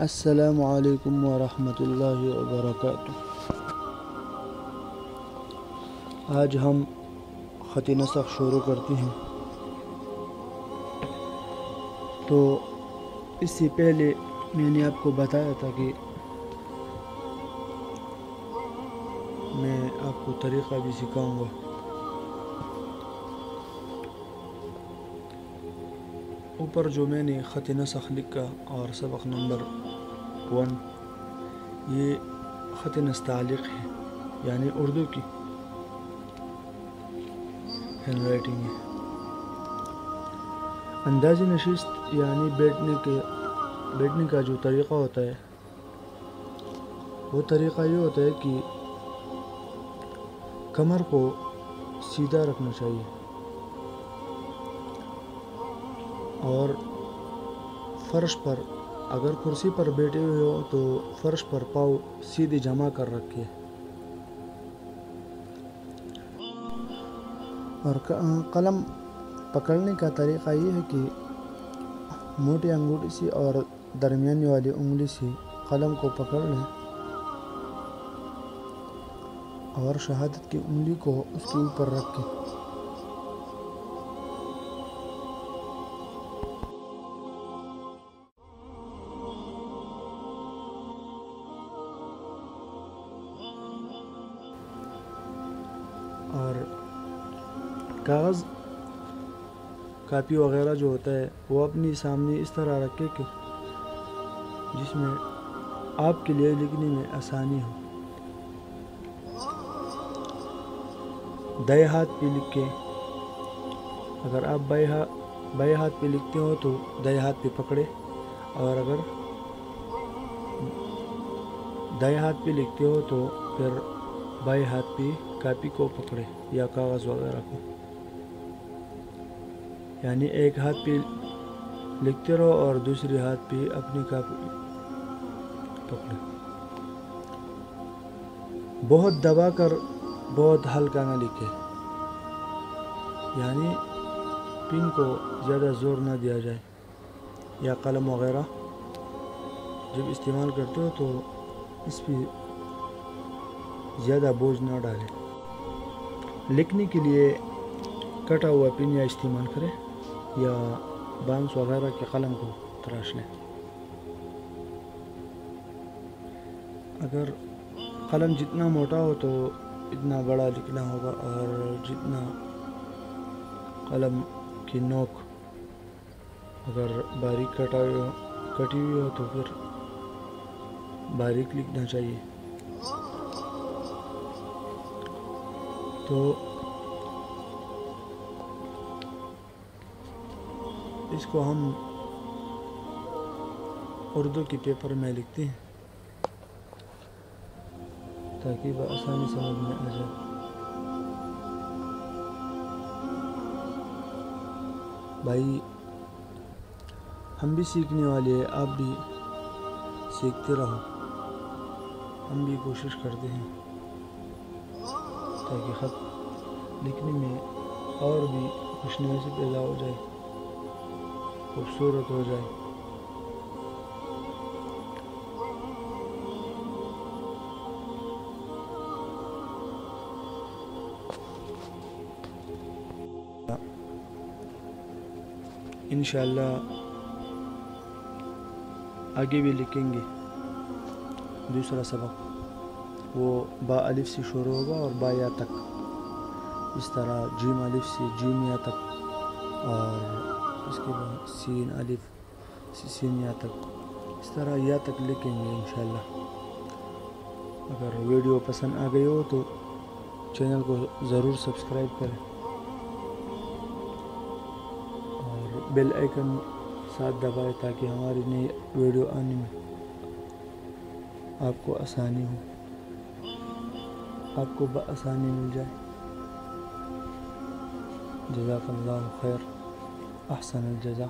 السلام علیکم ورحمۃ اللہ وبرکاتہ۔ آج ہم خط نسخ شروع کرتے ہیں۔ تو اس سے پہلے میں نے آپ کو بتایا تھا کہ میں آپ کو طریقہ بھی سکھاؤں گا۔ اوپر جو میں نے خط نسخ لکھا اور سبق نمبر 1، یہ خط نستعلیق ہے، یعنی اردو کی ہینڈ رائٹنگ ہے۔ انداز نشست یعنی بیٹھنے کا جو طریقہ ہوتا ہے، وہ طریقہ یہ ہوتا ہے کہ کمر کو سیدھا رکھنا چاہیے اور فرش پر، اگر کرسی پر بیٹھے ہوئے ہو تو فرش پر پاؤں سیدھے جمع کر رکھے، اور قلم پکڑنے کا طریقہ یہ ہے کہ موٹی انگوٹھی سے اور درمیانی والی انگلی سے قلم کو پکڑ لیں اور شہادت کی انگلی کو اس کے اوپر رکھیں۔ اور کاغذ کاپی وغیرہ جو ہوتا ہے وہ اپنی سامنے اس طرح رکھے کہ جس میں آپ کے لیے لکھنے میں آسانی ہو۔ دائیں ہاتھ پہ لکھیں، اگر آپ بائیں ہاتھ پہ لکھتے ہو تو دائیں ہاتھ پہ پکڑے، اور اگر دائیں ہاتھ پہ لکھتے ہو تو پھر بائیں ہاتھ پہ کاپی کو پکڑے یا کاغذ وغیرہ کو، یعنی ایک ہاتھ پہ لکھتے رہو اور دوسرے ہاتھ پہ اپنی کاپی پکڑے۔ بہت دبا کر بہت ہلکا نہ لکھے، یعنی پن کو زیادہ زور نہ دیا جائے، یا قلم وغیرہ جب استعمال کرتے ہو تو اس پہ زیادہ بوجھ نہ ڈالیں۔ لکھنے کے لیے کٹا ہوا پن یا استعمال کریں یا بانس وغیرہ کے قلم کو تراش لیں۔ اگر قلم جتنا موٹا ہو تو اتنا بڑا لکھنا ہوگا، اور جتنا قلم کی نوک اگر باریک کٹی ہوئی ہو تو پھر باریک لکھنا چاہیے۔ تو اس کو ہم اردو کے پیپر میں لکھتے ہیں تاکہ بآسانی سمجھ میں آ جائے۔ بھائی، ہم بھی سیکھنے والے ہیں، آپ بھی سیکھتے رہو، ہم بھی کوشش کرتے ہیں تاکہ خط لکھنے میں اور بھی خوشنویسی پیدا ہو جائے، خوبصورت ہو جائے۔ انشاءاللہ آگے بھی لکھیں گے۔ دوسرا سبق وہ با الف سے شروع ہوگا اور با یا تک، اس طرح جیم الف سے جیم یا تک، اور اس کے بعد سین الف سے سین یا تک، اس طرح یا تک لکھیں گے انشاءاللہ۔ اگر ویڈیو پسند آ گئی ہو تو چینل کو ضرور سبسکرائب کریں اور بیل آئیکن ساتھ دبائیں تاکہ ہماری نئی ویڈیو آنے میں آپ کو آسانی ہو، آپ کو بآسانی مل جائے۔ جزاک اللہ خیر، احسن الجزا۔